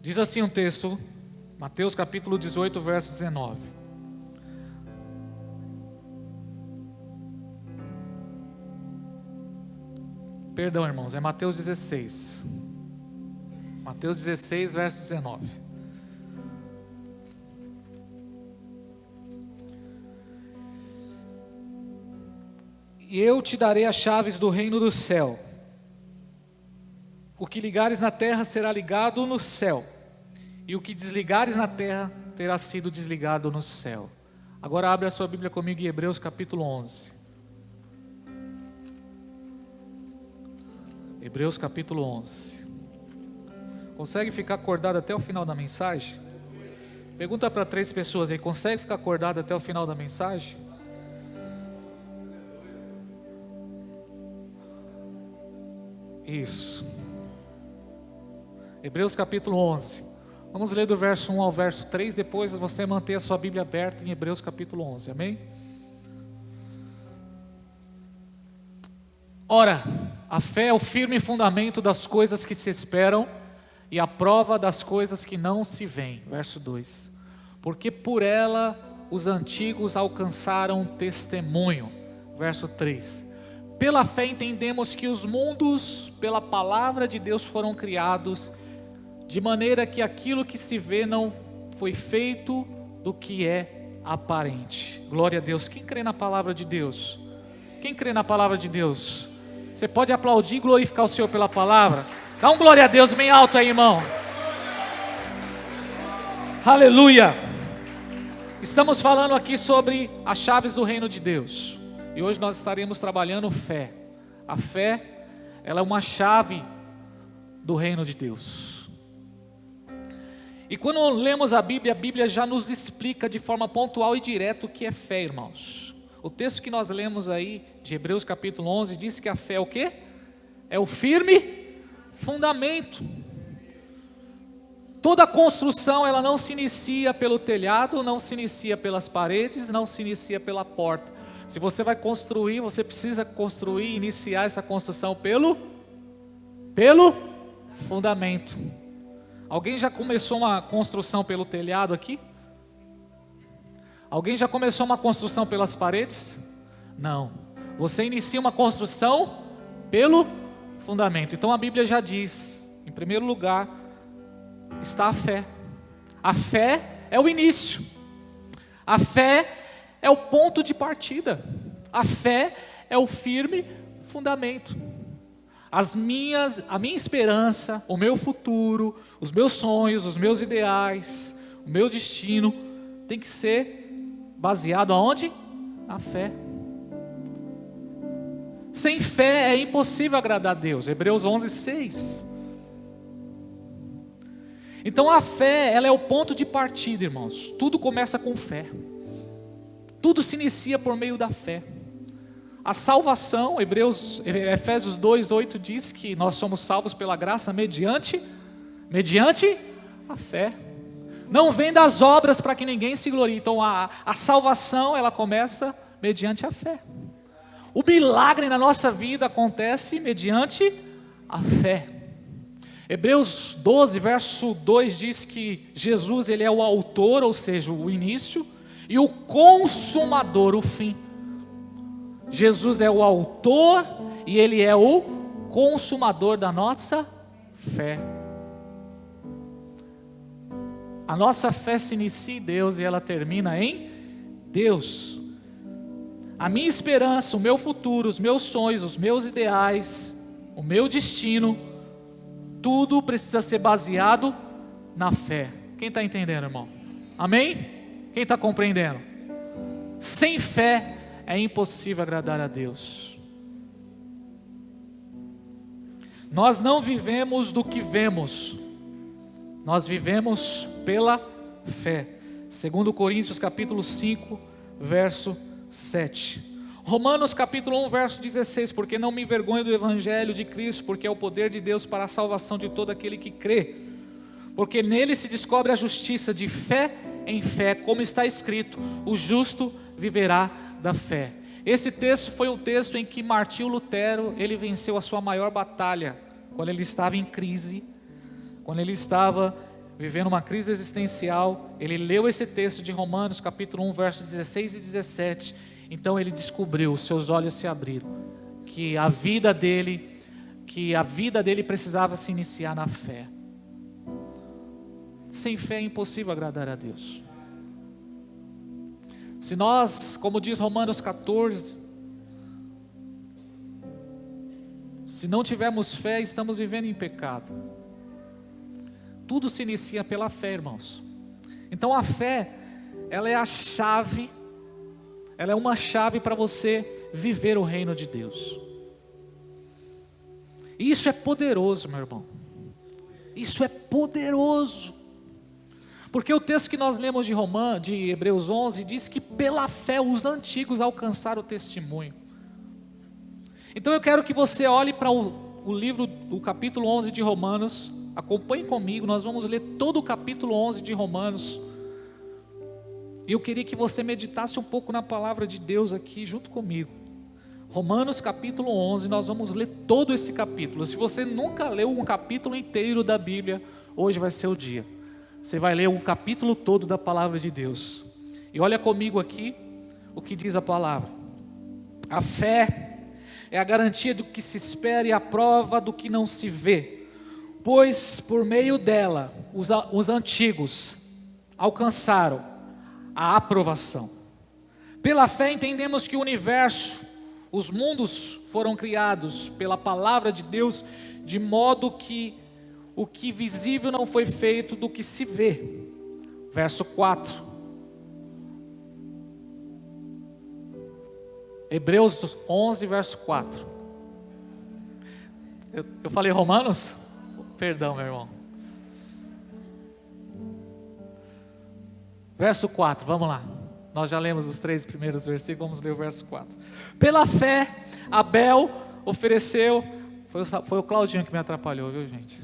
Diz assim um texto, Mateus capítulo 18, verso 19. Perdão, irmãos, é Mateus 16. Mateus 16, verso 19. E eu te darei as chaves do reino do céu. O que ligares na terra será ligado no céu, e o que desligares na terra terá sido desligado no céu. Agora abre a sua Bíblia comigo em Hebreus capítulo 11. Hebreus capítulo 11. Consegue ficar acordado até o final da mensagem? Pergunta para 3 pessoas aí, consegue ficar acordado até o final da mensagem? Isso. Hebreus capítulo 11. Vamos ler do verso 1 ao verso 3, depois você manter a sua Bíblia aberta em Hebreus capítulo 11, amém? Ora, a fé é o firme fundamento das coisas que se esperam e a prova das coisas que não se veem. Verso 2. Porque por ela os antigos alcançaram testemunho. Verso 3. Pela fé entendemos que os mundos pela palavra de Deus foram criados, de maneira que aquilo que se vê não foi feito do que é aparente. Glória a Deus. Quem crê na palavra de Deus? Quem crê na palavra de Deus? Você pode aplaudir e glorificar o Senhor pela palavra? Dá um glória a Deus bem alto aí, irmão. Aleluia. Estamos falando aqui sobre as chaves do reino de Deus. E hoje nós estaremos trabalhando fé. A fé, ela é uma chave do reino de Deus. E quando lemos a Bíblia já nos explica de forma pontual e direta o que é fé, irmãos. O texto que nós lemos aí, de Hebreus capítulo 11, diz que a fé é o quê? É o firme fundamento. Toda construção, ela não se inicia pelo telhado, não se inicia pelas paredes, não se inicia pela porta. Se você vai construir, você precisa construir, iniciar essa construção pelo fundamento. Alguém já começou uma construção pelo telhado aqui? Alguém já começou uma construção pelas paredes? Não. Você inicia uma construção pelo fundamento. Então a Bíblia já diz, em primeiro lugar, está a fé. A fé é o início. A fé é o ponto de partida. A fé é o firme fundamento. A minha esperança, o meu futuro, os meus sonhos, os meus ideais, o meu destino tem que ser baseado aonde? Na fé. Sem fé é impossível agradar a Deus. Hebreus 11, 6. Então a fé, ela é o ponto de partida, irmãos. Tudo começa com fé. Tudo se inicia por meio da fé. A salvação, Efésios 2, 8 diz que nós somos salvos pela graça mediante a fé. Não vem das obras para que ninguém se glorie. Então a salvação, ela começa mediante a fé. O milagre na nossa vida acontece mediante a fé. Hebreus 12, verso 2 diz que Jesus, ele é o autor, ou seja, o início, e o consumador, o fim. Jesus é o autor e ele é o consumador da nossa fé. A nossa fé se inicia em Deus e ela termina em Deus. A minha esperança, o meu futuro, os meus sonhos, os meus ideais, o meu destino, tudo precisa ser baseado na fé. Quem está entendendo, irmão? Amém? Quem está compreendendo? Sem fé é impossível agradar a Deus. Nós não vivemos do que vemos, nós vivemos pela fé. 2 Coríntios capítulo 5, verso 7. Romanos capítulo 1, verso 16. Porque não me envergonho do evangelho de Cristo, porque é o poder de Deus para a salvação de todo aquele que crê. Porque nele se descobre a justiça de fé em fé, como está escrito: o justo viverá da fé. Esse texto foi um texto em que Martinho Lutero, ele venceu a sua maior batalha, quando ele estava em crise, quando ele estava vivendo uma crise existencial, ele leu esse texto de Romanos capítulo 1, versos 16 e 17, então ele descobriu, seus olhos se abriram, que a vida dele precisava se iniciar na fé. Sem fé é impossível agradar a Deus. Se nós, como diz Romanos 14, se não tivermos fé, estamos vivendo em pecado. Tudo se inicia pela fé, irmãos. Então a fé, ela é a chave, ela é uma chave para você viver o reino de Deus. E isso é poderoso, meu irmão. Isso é poderoso. Porque o texto que nós lemos de Hebreus 11 diz que pela fé os antigos alcançaram o testemunho. Então eu quero que você olhe para o livro, o capítulo 11 de Romanos. Acompanhe comigo, nós vamos ler todo o capítulo 11 de Romanos. E eu queria que você meditasse um pouco na palavra de Deus aqui junto comigo. Romanos capítulo 11, nós vamos ler todo esse capítulo. Se você nunca leu um capítulo inteiro da Bíblia, hoje vai ser o dia. Você vai ler um capítulo todo da palavra de Deus. E olha comigo aqui o que diz a palavra. A fé é a garantia do que se espera e a prova do que não se vê. Pois por meio dela, os antigos alcançaram a aprovação. Pela fé entendemos que o universo, os mundos foram criados pela palavra de Deus, de modo que o que visível não foi feito do que se vê. Verso 4. Hebreus 11, verso 4. Eu falei Romanos? Perdão, meu irmão. Verso 4, vamos lá. Nós já lemos os 3 primeiros versículos, vamos ler o verso 4. Pela fé, Abel ofereceu... Foi o Claudinho que me atrapalhou, viu, gente?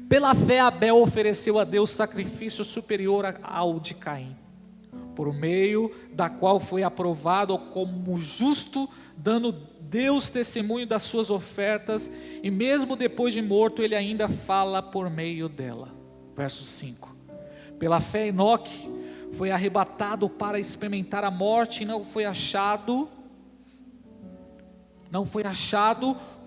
Pela fé, Abel ofereceu a Deus sacrifício superior ao de Caim, por meio da qual foi aprovado como justo, dando Deus testemunho das suas ofertas, e mesmo depois de morto, ele ainda fala por meio dela. Verso 5. Pela fé, Enoque foi arrebatado para experimentar a morte, e não foi achado,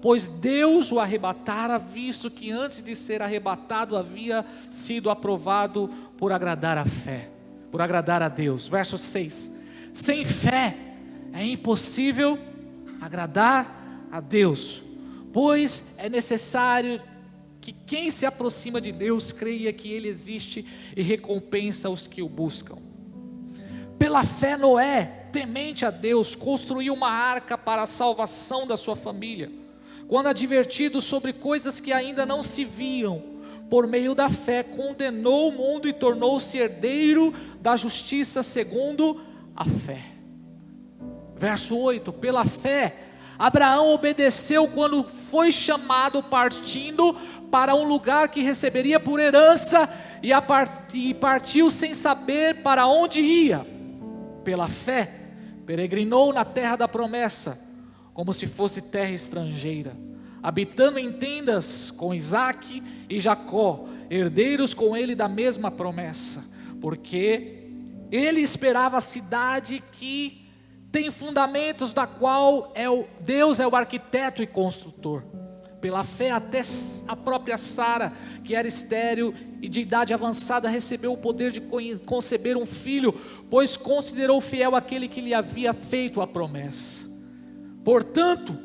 pois Deus o arrebatara, visto que antes de ser arrebatado, havia sido aprovado por agradar a fé, por agradar a Deus. Verso 6. Sem fé é impossível agradar a Deus, pois é necessário que quem se aproxima de Deus creia que Ele existe e recompensa os que o buscam. Pela fé, Noé, temente a Deus, construiu uma arca para a salvação da sua família. Quando advertido sobre coisas que ainda não se viam, por meio da fé, condenou o mundo e tornou-se herdeiro da justiça segundo a fé. Verso 8, pela fé, Abraão obedeceu quando foi chamado, partindo para um lugar que receberia por herança, e partiu sem saber para onde ia. Pela fé, peregrinou na terra da promessa, como se fosse terra estrangeira, habitando em tendas com Isaque e Jacó, herdeiros com ele da mesma promessa, porque ele esperava a cidade que tem fundamentos, da qual Deus é o arquiteto e construtor. Pela fé, até a própria Sara, que era estéril e de idade avançada, recebeu o poder de conceber um filho, pois considerou fiel aquele que lhe havia feito a promessa. Portanto,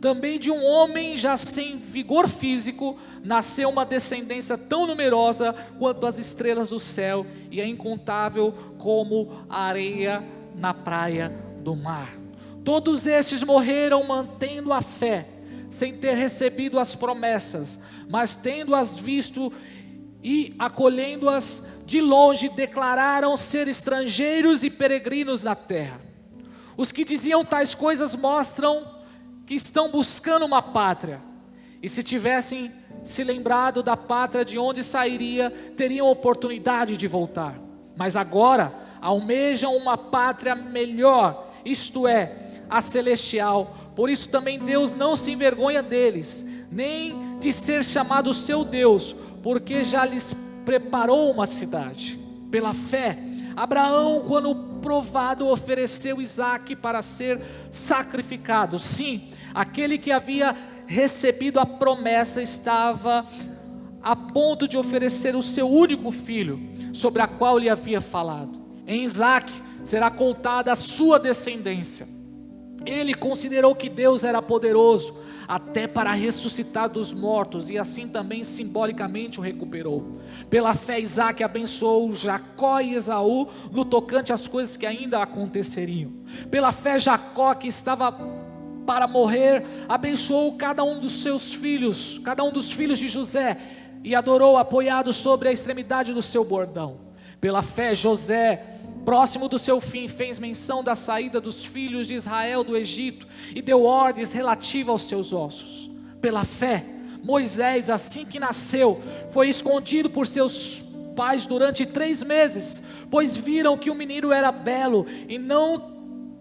também de um homem já sem vigor físico, nasceu uma descendência tão numerosa quanto as estrelas do céu, e é incontável como a areia na praia do mar. Todos estes morreram mantendo a fé, sem ter recebido as promessas, mas tendo-as visto e acolhendo-as de longe, declararam ser estrangeiros e peregrinos na terra. Os que diziam tais coisas mostram que estão buscando uma pátria, e se tivessem se lembrado da pátria de onde sairia, teriam oportunidade de voltar. Mas agora almejam uma pátria melhor, isto é, a celestial. Por isso também Deus não se envergonha deles, nem de ser chamado seu Deus, porque já lhes preparou uma cidade. Pela fé, Abraão, quando provado, ofereceu Isaque para ser sacrificado. Sim, aquele que havia recebido a promessa estava a ponto de oferecer o seu único filho, sobre a qual lhe havia falado. Em Isaque será contada a sua descendência. Ele considerou que Deus era poderoso até para ressuscitar dos mortos, e assim também simbolicamente o recuperou. Pela fé, Isaque abençoou Jacó e Esaú no tocante às coisas que ainda aconteceriam. Pela fé, Jacó, que estava para morrer, abençoou cada um dos seus filhos, cada um dos filhos de José, e adorou apoiado sobre a extremidade do seu bordão. Pela fé, José, próximo do seu fim, fez menção da saída dos filhos de Israel do Egito e deu ordens relativas aos seus ossos. Pela fé, Moisés, assim que nasceu, foi escondido por seus pais durante 3 meses, pois viram que o menino era belo e não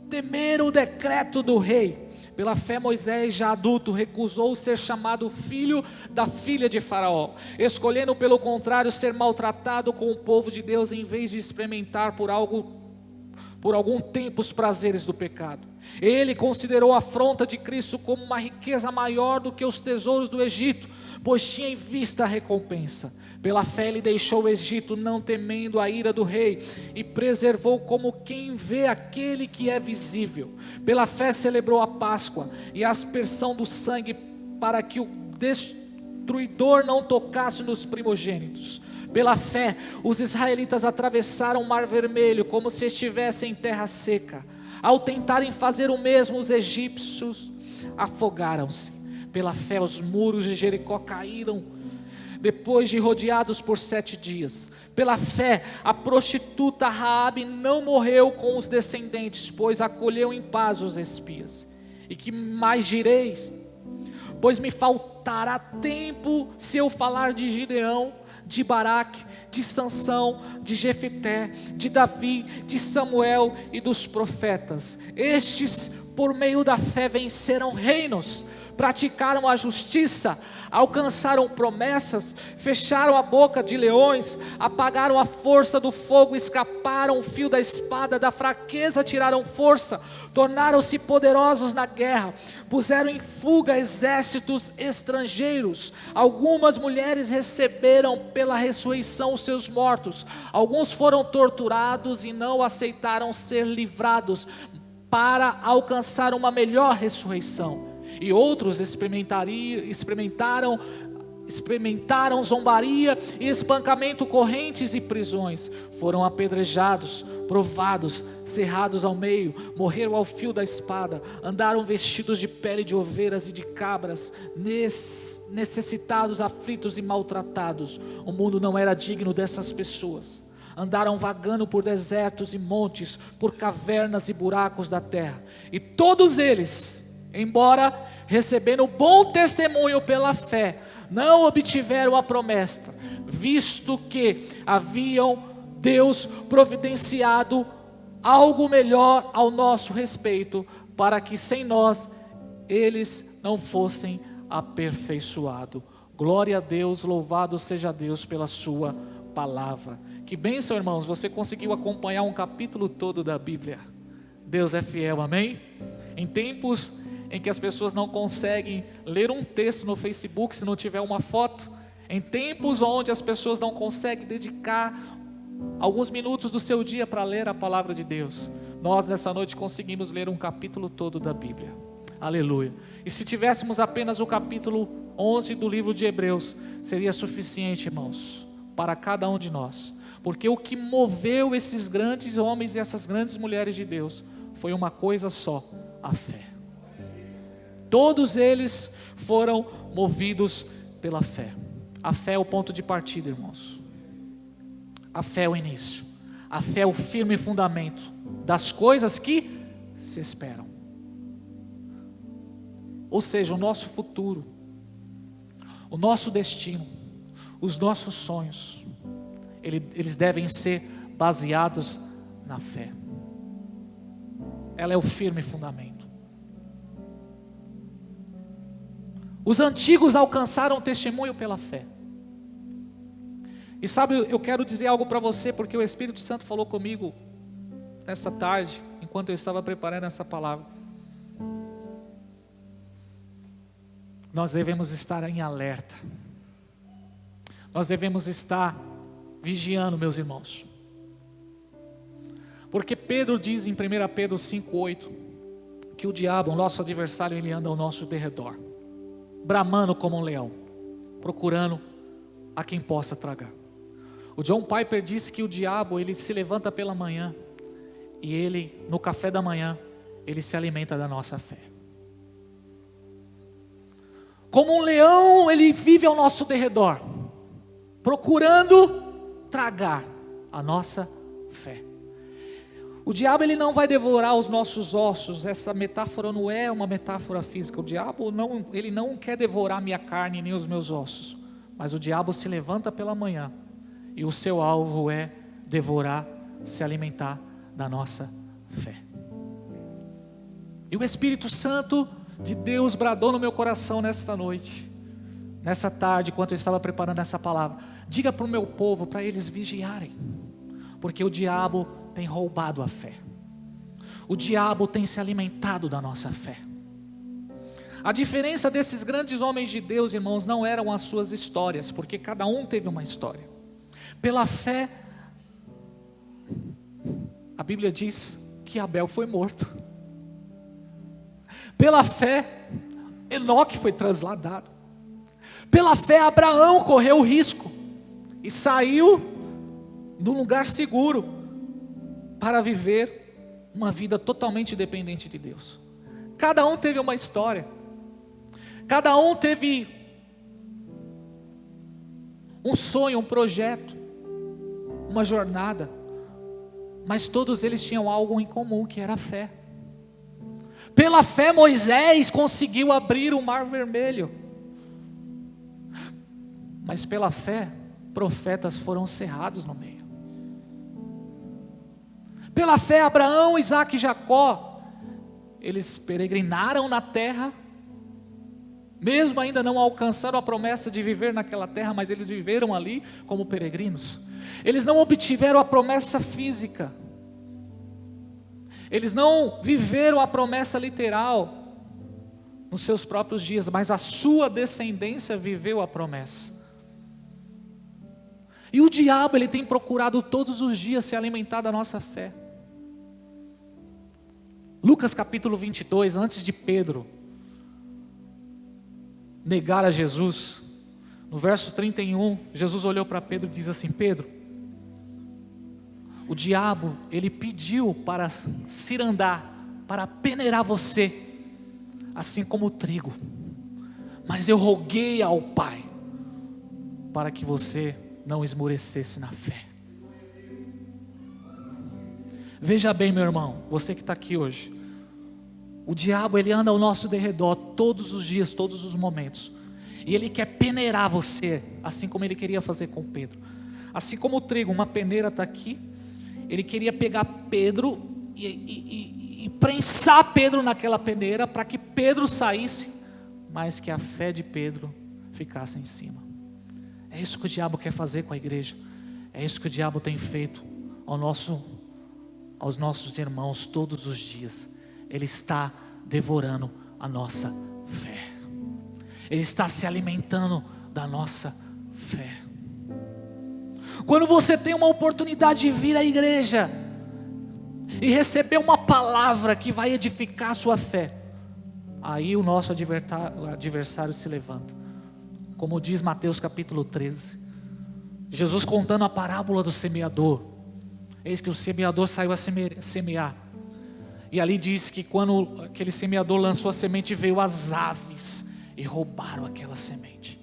temeram o decreto do rei. Pela fé, Moisés, já adulto, recusou ser chamado filho da filha de Faraó, escolhendo pelo contrário ser maltratado com o povo de Deus, em vez de experimentar por algum tempo os prazeres do pecado. Ele considerou a afronta de Cristo como uma riqueza maior do que os tesouros do Egito, pois tinha em vista a recompensa. Pela fé ele deixou o Egito, não temendo a ira do rei, e preservou como quem vê aquele que é visível. Pela fé celebrou a Páscoa e a aspersão do sangue, para que o destruidor não tocasse nos primogênitos. Pela fé, os israelitas atravessaram o Mar Vermelho como se estivessem em terra seca. Ao tentarem fazer o mesmo, os egípcios afogaram-se. Pela fé, os muros de Jericó caíram depois de rodeados por 7 dias. Pela fé, a prostituta Raabe não morreu com os descendentes, pois acolheu em paz os espias. E que mais direis? Pois me faltará tempo se eu falar de Gideão, de Baraque, de Sansão, de Jefité, de Davi, de Samuel e dos profetas. Estes, por meio da fé, venceram reinos, praticaram a justiça, alcançaram promessas, fecharam a boca de leões, apagaram a força do fogo, escaparam o fio da espada, da fraqueza tiraram força, tornaram-se poderosos na guerra, puseram em fuga exércitos estrangeiros. Algumas mulheres receberam pela ressurreição os seus mortos, alguns foram torturados e não aceitaram ser livrados para alcançar uma melhor ressurreição. E outros experimentaram zombaria e espancamento, correntes e prisões. Foram apedrejados, provados, cerrados ao meio, morreram ao fio da espada, andaram vestidos de pele de ovelhas e de cabras, necessitados, aflitos e maltratados. O mundo não era digno dessas pessoas. Andaram vagando por desertos e montes, por cavernas e buracos da terra. E todos eles, embora recebendo bom testemunho pela fé, não obtiveram a promessa, visto que haviam Deus providenciado algo melhor ao nosso respeito, para que sem nós eles não fossem aperfeiçoados. Glória a Deus, louvado seja Deus pela sua palavra. Que bênção, irmãos, você conseguiu acompanhar um capítulo todo da Bíblia. Deus é fiel, amém? Em tempos em que as pessoas não conseguem ler um texto no Facebook se não tiver uma foto, em tempos onde as pessoas não conseguem dedicar alguns minutos do seu dia para ler a palavra de Deus, nós nessa noite conseguimos ler um capítulo todo da Bíblia. Aleluia. E se tivéssemos apenas o capítulo 11 do livro de Hebreus, seria suficiente, irmãos, para cada um de nós, porque o que moveu esses grandes homens e essas grandes mulheres de Deus foi uma coisa só: a fé. Todos eles foram movidos pela fé. A fé é o ponto de partida, irmãos. A fé é o início. A fé é o firme fundamento das coisas que se esperam. Ou seja, o nosso futuro, o nosso destino, os nossos sonhos, eles devem ser baseados na fé. Ela é o firme fundamento. Os antigos alcançaram testemunho pela fé. E sabe, eu quero dizer algo para você, porque o Espírito Santo falou comigo nessa tarde, enquanto eu estava preparando essa palavra. Nós devemos estar em alerta. Nós devemos estar vigiando, meus irmãos. Porque Pedro diz em 1 Pedro 5,8 que o diabo, o nosso adversário, ele anda ao nosso derredor, bramando como um leão, procurando a quem possa tragar. O John Piper diz que o diabo, ele se levanta pela manhã e ele, no café da manhã, ele se alimenta da nossa fé. Como um leão, ele vive ao nosso derredor, procurando tragar a nossa fé. O diabo, ele não vai devorar os nossos ossos. Essa metáfora não é uma metáfora física. O diabo ele não quer devorar minha carne nem os meus ossos. Mas o diabo se levanta pela manhã e o seu alvo é devorar, se alimentar da nossa fé. E o Espírito Santo de Deus bradou no meu coração nessa noite, nessa tarde, enquanto eu estava preparando essa palavra: diga para o meu povo, para eles vigiarem, porque o diabo tem roubado a fé. O diabo tem se alimentado da nossa fé. A diferença desses grandes homens de Deus, irmãos, não eram as suas histórias, porque cada um teve uma história. Pela fé, a Bíblia diz que Abel foi morto. Pela fé, Enoque foi trasladado. Pela fé, Abraão correu o risco e saiu de um lugar seguro para viver uma vida totalmente dependente de Deus. Cada um teve uma história. Cada um teve um sonho, um projeto, uma jornada, mas todos eles tinham algo em comum, que era a fé. Pela fé, Moisés conseguiu abrir o Mar Vermelho, mas pela fé, profetas foram cerrados no meio. Pela fé, Abraão, Isaque e Jacó, eles peregrinaram na terra, mesmo ainda não alcançaram a promessa de viver naquela terra, mas eles viveram ali como peregrinos. Eles não obtiveram a promessa física, eles não viveram a promessa literal nos seus próprios dias, mas a sua descendência viveu a promessa. E o diabo, ele tem procurado todos os dias se alimentar da nossa fé. Lucas capítulo 22, antes de Pedro negar a Jesus, no verso 31, Jesus olhou para Pedro e diz assim: Pedro, o diabo, ele pediu para cirandar, para peneirar você, assim como o trigo, mas eu roguei ao Pai, para que você não esmorecesse na fé. Veja bem, meu irmão, você que está aqui hoje, o diabo, ele anda ao nosso derredor todos os dias, todos os momentos, e ele quer peneirar você, assim como ele queria fazer com Pedro. Assim como o trigo, uma peneira está aqui, ele queria pegar Pedro e prensar Pedro naquela peneira, para que Pedro saísse, mas que a fé de Pedro ficasse em cima. É isso que o diabo quer fazer com a igreja, é isso que o diabo tem feito aos nossos irmãos todos os dias. Ele está devorando a nossa fé, ele está se alimentando da nossa fé. Quando você tem uma oportunidade de vir à igreja e receber uma palavra que vai edificar a sua fé, aí o nosso adversário se levanta, como diz Mateus capítulo 13, Jesus contando a parábola do semeador. Eis que o semeador saiu a semear, e ali diz que quando aquele semeador lançou a semente, veio as aves e roubaram aquela semente.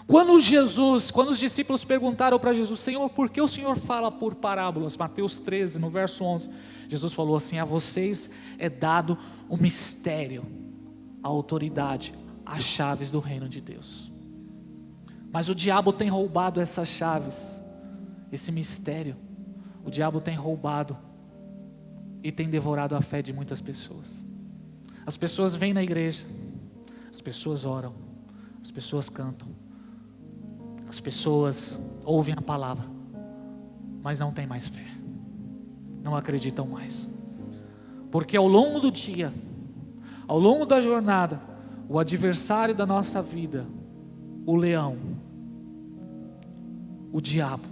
Quando os discípulos perguntaram para Jesus: Senhor, por que o Senhor fala por parábolas? Mateus 13, no verso 11, Jesus falou assim: a vocês é dado o mistério, a autoridade, as chaves do reino de Deus. Mas o diabo tem roubado essas chaves, esse mistério. O diabo tem roubado e tem devorado a fé de muitas pessoas. As pessoas vêm na igreja, as pessoas oram, as pessoas cantam, as pessoas ouvem a palavra, mas não têm mais fé, não acreditam mais. Porque ao longo do dia, ao longo da jornada, o adversário da nossa vida, o leão, o diabo,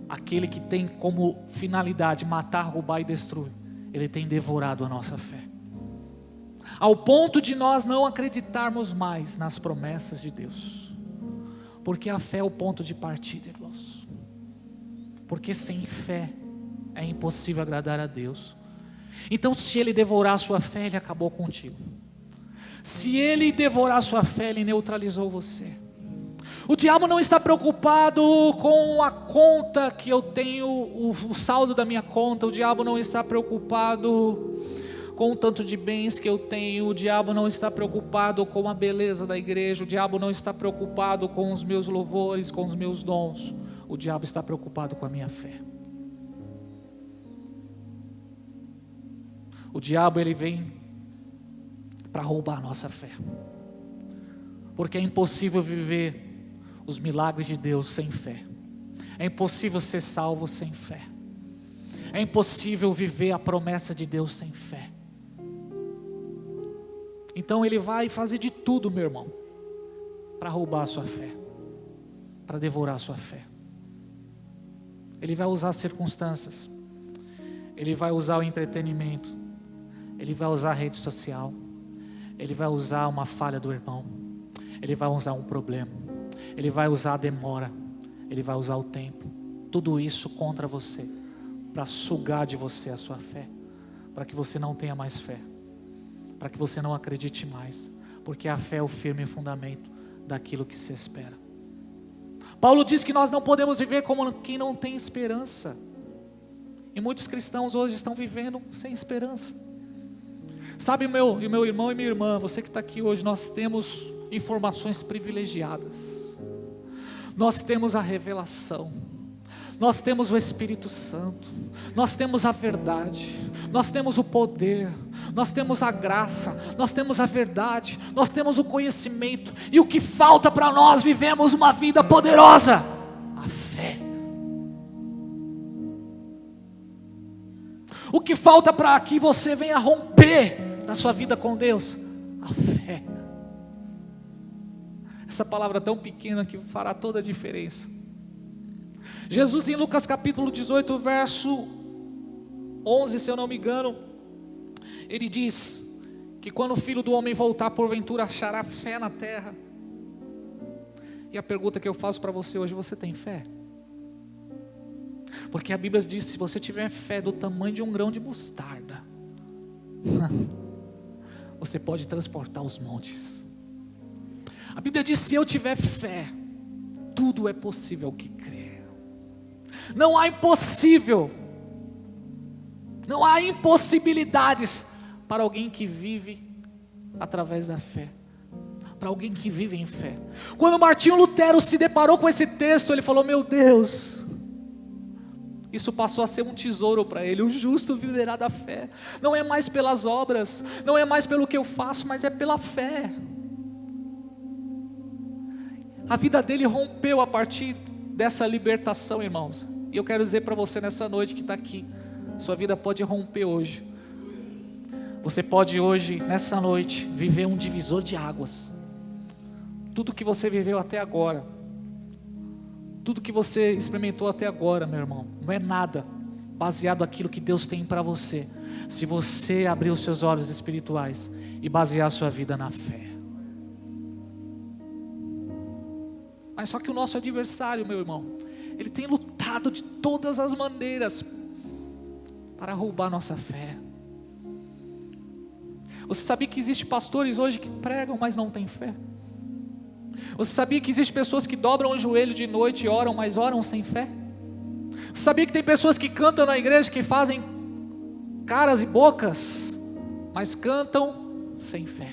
aquele que tem como finalidade matar, roubar e destruir, ele tem devorado a nossa fé, ao ponto de nós não acreditarmos mais nas promessas de Deus, porque a fé é o ponto de partida, irmãos. Porque sem fé é impossível agradar a Deus. Então, se ele devorar a sua fé, ele acabou contigo. Se ele devorar a sua fé, ele neutralizou você. O diabo não está preocupado com a conta que eu tenho, o saldo da minha conta. O diabo não está preocupado com o tanto de bens que eu tenho. O diabo não está preocupado com a beleza da igreja. O diabo não está preocupado com os meus louvores, com os meus dons. O diabo está preocupado com a minha fé. O diabo, ele vem para roubar a nossa fé, porque é impossível viver os milagres de Deus sem fé. É impossível ser salvo sem fé. É impossível viver a promessa de Deus sem fé. Então ele vai fazer de tudo, meu irmão, para roubar a sua fé, para devorar a sua fé. Ele vai usar as circunstâncias, ele vai usar o entretenimento, ele vai usar a rede social, ele vai usar uma falha do irmão, ele vai usar um problema, ele vai usar a demora, ele vai usar o tempo. Tudo isso contra você, para sugar de você a sua fé, para que você não tenha mais fé, para que você não acredite mais, porque a fé é o firme fundamento daquilo que se espera. Paulo diz que nós não podemos viver como quem não tem esperança, e muitos cristãos hoje estão vivendo sem esperança. Sabe, meu irmão e minha irmã, você que está aqui hoje, nós temos informações privilegiadas, nós temos a revelação, nós temos o Espírito Santo, nós temos a verdade, nós temos o poder, nós temos a graça, nós temos a verdade, nós temos o conhecimento, e o que falta para nós vivemos uma vida poderosa? A fé. O que falta para que você venha romper na sua vida com Deus? A fé. Essa palavra tão pequena que fará toda a diferença. Jesus, em Lucas capítulo 18, verso 11, se eu não me engano, ele diz que quando o Filho do Homem voltar, porventura achará fé na terra. E a pergunta que eu faço para você hoje: você tem fé? Porque a Bíblia diz: se você tiver fé do tamanho de um grão de mostarda, você pode transportar os montes. A Bíblia diz: se eu tiver fé, tudo é possível ao que crer. Não há impossível, não há impossibilidades para alguém que vive através da fé, para alguém que vive em fé. Quando Martinho Lutero se deparou com esse texto, ele falou: meu Deus, isso passou a ser um tesouro para ele. O justo viverá da fé. Não é mais pelas obras, não é mais pelo que eu faço, mas é pela fé. A vida dele rompeu a partir dessa libertação, irmãos. E eu quero dizer para você nessa noite que está aqui, sua vida pode romper hoje. Você pode hoje, nessa noite, viver um divisor de águas. Tudo que você viveu até agora, tudo que você experimentou até agora, meu irmão, não é nada baseado naquilo que Deus tem para você, se você abrir os seus olhos espirituais e basear a sua vida na fé. Mas só que o nosso adversário, meu irmão, ele tem lutado de todas as maneiras para roubar a nossa fé. Você sabia que existem pastores hoje que pregam, mas não têm fé? Você sabia que existem pessoas que dobram o joelho de noite e oram, mas oram sem fé? Você sabia que tem pessoas que cantam na igreja, que fazem caras e bocas, mas cantam sem fé?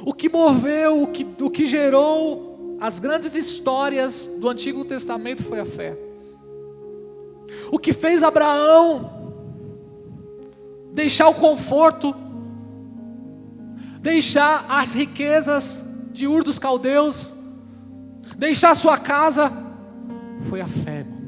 O que moveu, o que gerou as grandes histórias do Antigo Testamento foi a fé. O que fez Abraão deixar o conforto, deixar as riquezas, de Ur dos Caldeus, deixar sua casa, foi a fé, irmão.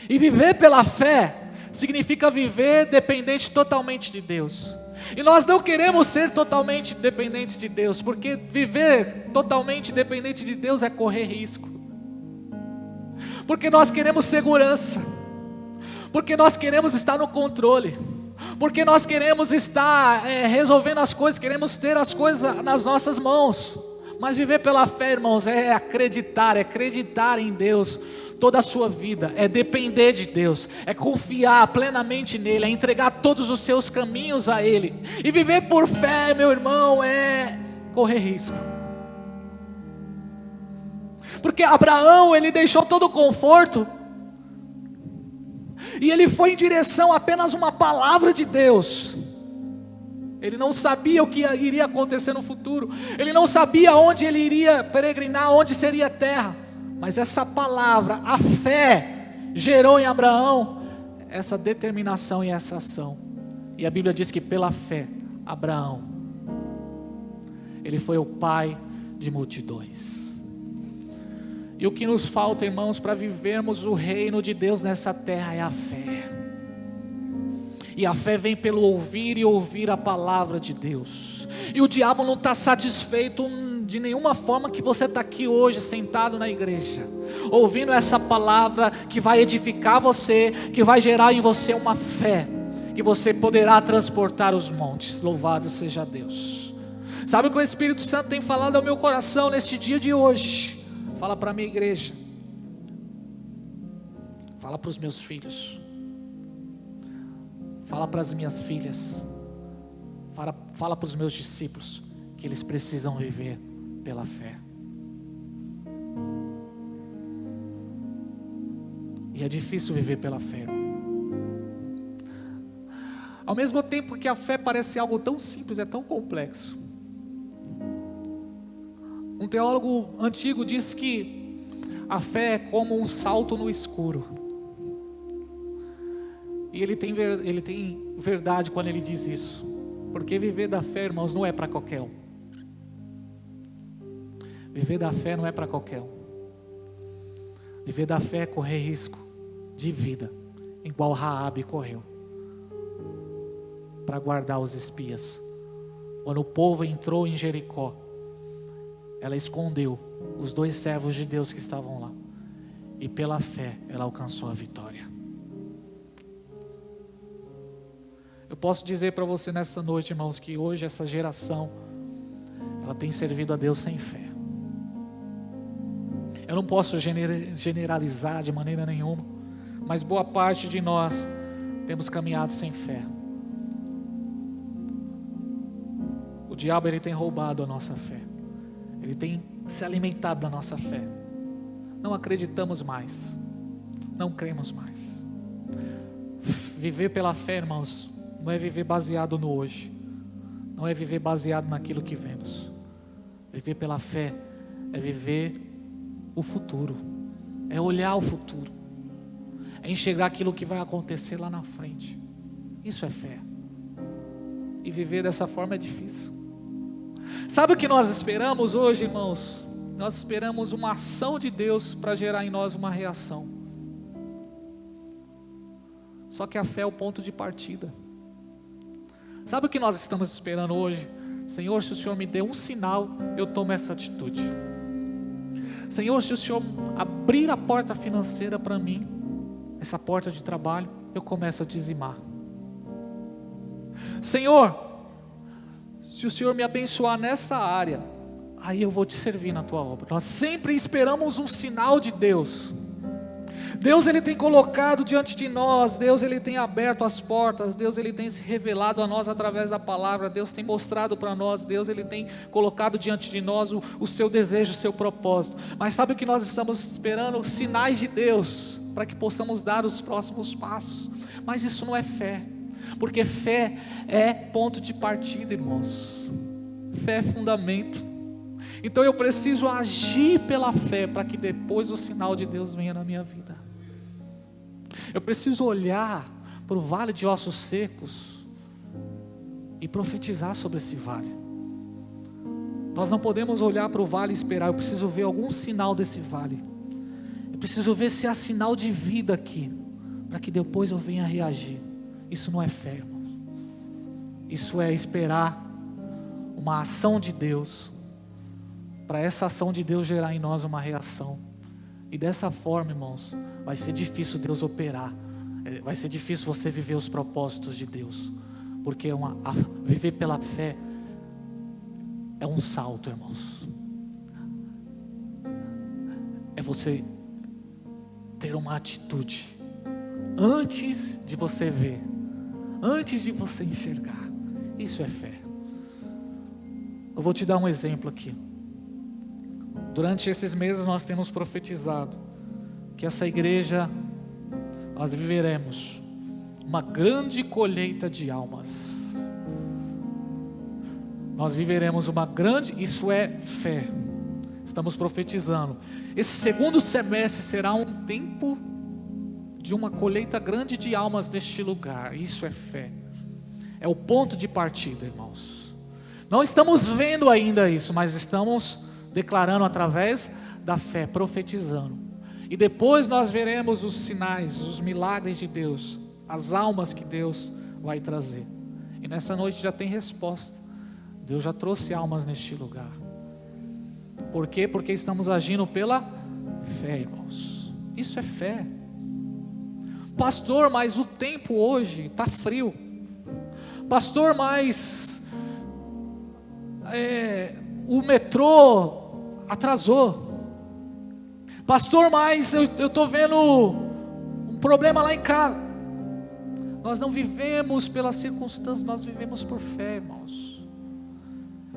E viver pela fé significa viver dependente totalmente de Deus. E nós não queremos ser totalmente dependentes de Deus, porque viver totalmente dependente de Deus é correr risco. Porque nós queremos segurança, porque nós queremos estar no controle, porque nós queremos estar resolvendo as coisas, queremos ter as coisas nas nossas mãos. Mas viver pela fé, irmãos, é acreditar em Deus toda a sua vida, é depender de Deus, é confiar plenamente nele, é entregar todos os seus caminhos a Ele. E viver por fé, meu irmão, é correr risco. Porque Abraão, ele deixou todo o conforto e ele foi em direção a apenas uma palavra de Deus. Ele não sabia o que iria acontecer no futuro, ele não sabia onde ele iria peregrinar, onde seria a terra. Mas essa palavra, a fé, gerou em Abraão essa determinação e essa ação. E a Bíblia diz que pela fé, Abraão, ele foi o pai de multidões. E o que nos falta, irmãos, para vivermos o reino de Deus nessa terra é a fé. E a fé vem pelo ouvir e ouvir a palavra de Deus. E o diabo não está satisfeito de nenhuma forma que você está aqui hoje sentado na igreja, ouvindo essa palavra que vai edificar você, que vai gerar em você uma fé, que você poderá transportar os montes. Louvado seja Deus. Sabe o que o Espírito Santo tem falado ao meu coração neste dia de hoje? Fala para a minha igreja, fala para os meus filhos, fala para as minhas filhas, fala para os meus discípulos, que eles precisam viver pela fé. E é difícil viver pela fé. Ao mesmo tempo que a fé parece algo tão simples, é tão complexo. Um teólogo antigo diz que a fé é como um salto no escuro. E ele tem verdade quando ele diz isso. Porque viver da fé, irmãos, não é para qualquer um. Viver da fé não é para qualquer um. Viver da fé é correr risco de vida, igual Raabe correu, para guardar os espias. Quando o povo entrou em Jericó, ela escondeu os 2 servos de Deus que estavam lá. E pela fé ela alcançou a vitória. Eu posso dizer para você nessa noite, irmãos, que hoje essa geração, ela tem servido a Deus sem fé. Eu não posso generalizar de maneira nenhuma, mas boa parte de nós temos caminhado sem fé. O diabo, ele tem roubado a nossa fé. Ele tem se alimentado da nossa fé. Não acreditamos mais. Não cremos mais. Viver pela fé, irmãos, não é viver baseado no hoje. Não é viver baseado naquilo que vemos. Viver pela fé é viver o futuro. É olhar o futuro. É enxergar aquilo que vai acontecer lá na frente. Isso é fé. E viver dessa forma é difícil. Sabe o que nós esperamos hoje, irmãos? Nós esperamos uma ação de Deus para gerar em nós uma reação. Só que a fé é o ponto de partida. Sabe o que nós estamos esperando hoje? Senhor, se o Senhor me der um sinal, eu tomo essa atitude. Senhor, se o Senhor abrir a porta financeira para mim, essa porta de trabalho, eu começo a dizimar. Senhor, se o Senhor me abençoar nessa área, aí eu vou te servir na tua obra. Nós sempre esperamos um sinal de Deus. Deus, ele tem colocado diante de nós, Deus, ele tem aberto as portas, Deus, ele tem se revelado a nós através da palavra, Deus tem mostrado para nós, Deus, ele tem colocado diante de nós o seu desejo, o seu propósito. Mas sabe o que nós estamos esperando? Sinais de Deus, para que possamos dar os próximos passos. Mas isso não é fé. Porque fé é ponto de partida, irmãos. Fé é fundamento. Então eu preciso agir pela fé para que depois o sinal de Deus venha na minha vida. Eu preciso olhar para o vale de ossos secos e profetizar sobre esse vale. Nós não podemos olhar para o vale e esperar. Eu preciso ver algum sinal desse vale. Eu preciso ver se há sinal de vida aqui, para que depois eu venha reagir. Isso não é fé, irmãos. Isso é esperar uma ação de Deus, para essa ação de Deus gerar em nós uma reação. E dessa forma, irmãos, vai ser difícil Deus operar. Vai ser difícil você viver os propósitos de Deus. Porque viver pela fé é um salto, irmãos. É você ter uma atitude antes de você ver, antes de você enxergar. Isso é fé. Eu vou te dar um exemplo aqui. Durante esses meses nós temos profetizado que essa igreja, nós viveremos uma grande colheita de almas. Nós viveremos uma grande, isso é fé. Estamos profetizando. Esse segundo semestre será um tempo de uma colheita grande de almas neste lugar. Isso é fé. É o ponto de partida, irmãos. Não estamos vendo ainda isso, mas estamos declarando através da fé, profetizando. E depois nós veremos os sinais, os milagres de Deus, as almas que Deus vai trazer. E nessa noite já tem resposta. Deus já trouxe almas neste lugar. Por quê? Porque estamos agindo pela fé, irmãos. Isso é fé. Pastor, mas o tempo hoje está frio. Pastor, mas o metrô atrasou. Pastor, mas eu estou vendo um problema lá em casa. Nós não vivemos pelas circunstâncias, nós vivemos por fé, irmãos.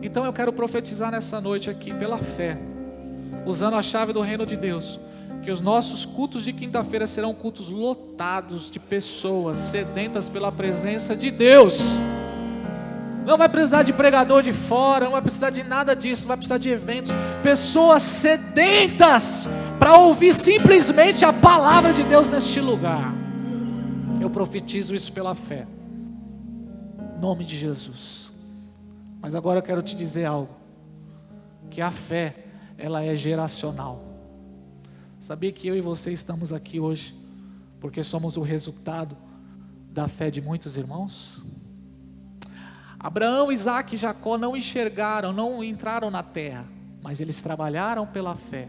Então eu quero profetizar nessa noite aqui, pela fé, usando a chave do reino de Deus, que os nossos cultos de quinta-feira serão cultos lotados de pessoas sedentas pela presença de Deus. Não vai precisar de pregador de fora, não vai precisar de nada disso, não vai precisar de eventos. Pessoas sedentas para ouvir simplesmente a palavra de Deus neste lugar. Eu profetizo isso pela fé, em nome de Jesus. Mas agora eu quero te dizer algo, que a fé, ela é geracional. Sabia que eu e você estamos aqui hoje porque somos o resultado da fé de muitos irmãos? Abraão, Isaac e Jacó não enxergaram, não entraram na terra, mas eles trabalharam pela fé,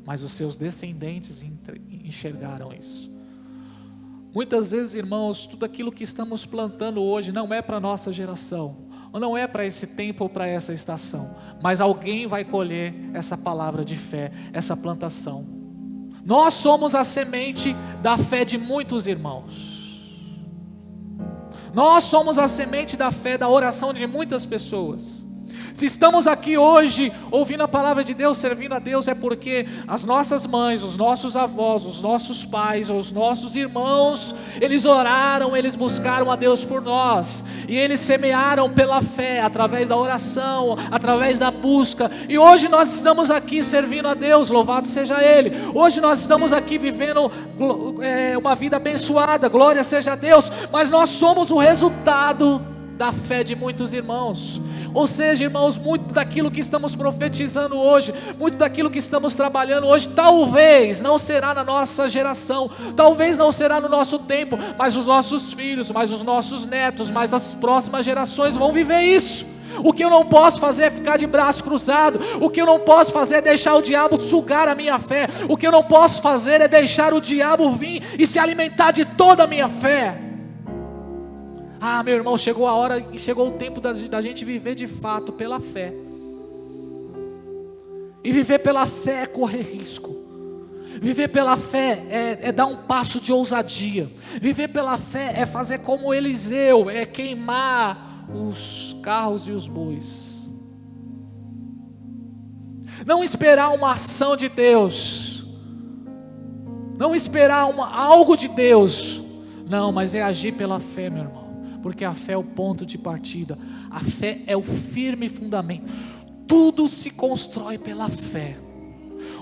mas os seus descendentes enxergaram isso. Muitas vezes, irmãos, tudo aquilo que estamos plantando hoje não é para a nossa geração, ou não é para esse tempo ou para essa estação, mas alguém vai colher essa palavra de fé, essa plantação. Nós somos a semente da fé de muitos irmãos. Nós somos a semente da fé, da oração de muitas pessoas. Se estamos aqui hoje ouvindo a palavra de Deus, servindo a Deus, é porque as nossas mães, os nossos avós, os nossos pais, os nossos irmãos, eles oraram, eles buscaram a Deus por nós, e eles semearam pela fé, através da oração, através da busca, e hoje nós estamos aqui servindo a Deus, louvado seja Ele. Hoje nós estamos aqui vivendo uma vida abençoada, glória seja a Deus, mas nós somos o resultado da fé de muitos irmãos. Ou seja, irmãos, muito daquilo que estamos profetizando hoje, muito daquilo que estamos trabalhando hoje, talvez não será na nossa geração, talvez não será no nosso tempo, mas os nossos filhos, mas os nossos netos, mas as próximas gerações vão viver isso. O que eu não posso fazer é ficar de braço cruzado. O que eu não posso fazer é deixar o diabo sugar a minha fé. O que eu não posso fazer é deixar o diabo vir e se alimentar de toda a minha fé. Ah, meu irmão, chegou a hora e chegou o tempo da gente viver de fato pela fé. E viver pela fé é correr risco. Viver pela fé é dar um passo de ousadia. Viver pela fé é fazer como Eliseu, é queimar os carros e os bois. Não esperar uma ação de Deus. Não esperar algo de Deus. Não, mas é agir pela fé, meu irmão. Porque a fé é o ponto de partida, a fé é o firme fundamento, tudo se constrói pela fé.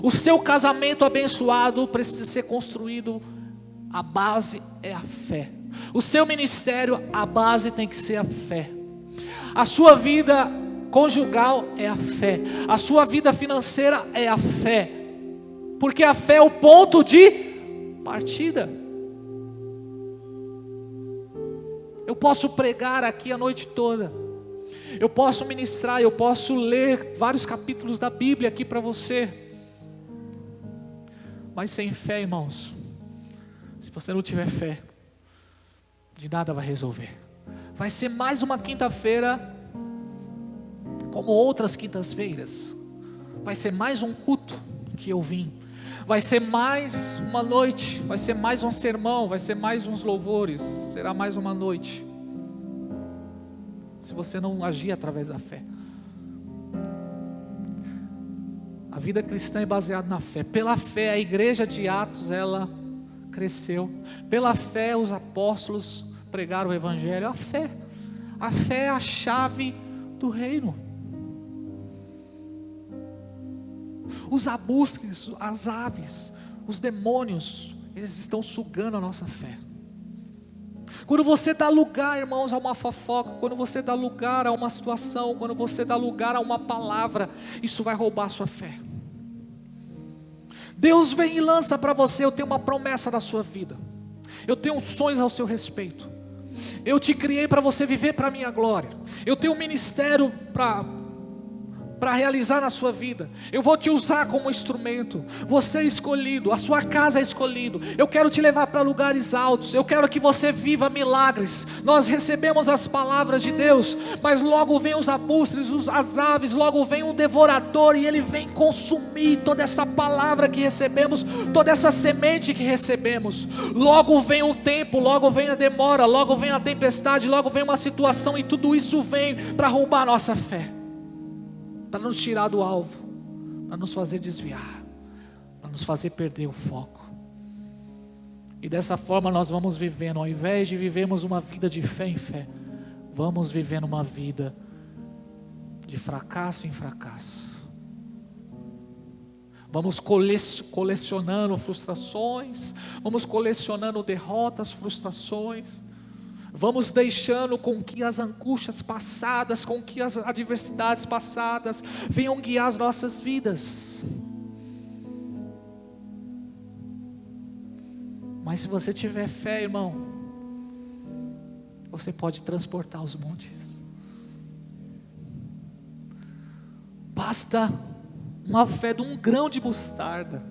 O seu casamento abençoado precisa ser construído, a base é a fé. O seu ministério, a base tem que ser a fé. A sua vida conjugal é a fé. A sua vida financeira é a fé. Porque a fé é o ponto de partida. Eu posso pregar aqui a noite toda. Eu posso ministrar, eu posso ler vários capítulos da Bíblia aqui para você. Mas sem fé, irmãos, se você não tiver fé, de nada vai resolver. Vai ser mais uma quinta-feira, como outras quintas-feiras. Vai ser mais um culto que eu vim. Vai ser mais uma noite, vai ser mais um sermão, vai ser mais uns louvores, será mais uma noite. Se você não agir através da fé. A vida cristã é baseada na fé. Pela fé, a igreja de Atos, ela cresceu. Pela fé, os apóstolos pregaram o evangelho. A fé é a chave do reino. Os abustres, as aves, os demônios, eles estão sugando a nossa fé. Quando você dá lugar, irmãos, a uma fofoca, quando você dá lugar a uma situação, quando você dá lugar a uma palavra, isso vai roubar a sua fé. Deus vem e lança para você: eu tenho uma promessa da sua vida, eu tenho sonhos ao seu respeito, eu te criei para você viver para a minha glória, eu tenho um ministério para realizar na sua vida, eu vou te usar como instrumento, você é escolhido, a sua casa é escolhido, eu quero te levar para lugares altos, eu quero que você viva milagres. Nós recebemos as palavras de Deus, mas logo vem os abustres, as aves, logo vem um devorador e ele vem consumir toda essa palavra que recebemos, toda essa semente que recebemos. Logo vem o tempo, logo vem a demora, logo vem a tempestade, logo vem uma situação e tudo isso vem para roubar a nossa fé, para nos tirar do alvo, para nos fazer desviar, para nos fazer perder o foco. E dessa forma nós vamos vivendo, ao invés de vivermos uma vida de fé em fé, vamos vivendo uma vida de fracasso em fracasso. Vamos colecionando frustrações, vamos colecionando derrotas, frustrações. Vamos deixando com que as angústias passadas, com que as adversidades passadas venham guiar as nossas vidas. Mas se você tiver fé, irmão, você pode transportar os montes. Basta uma fé de um grão de mostarda.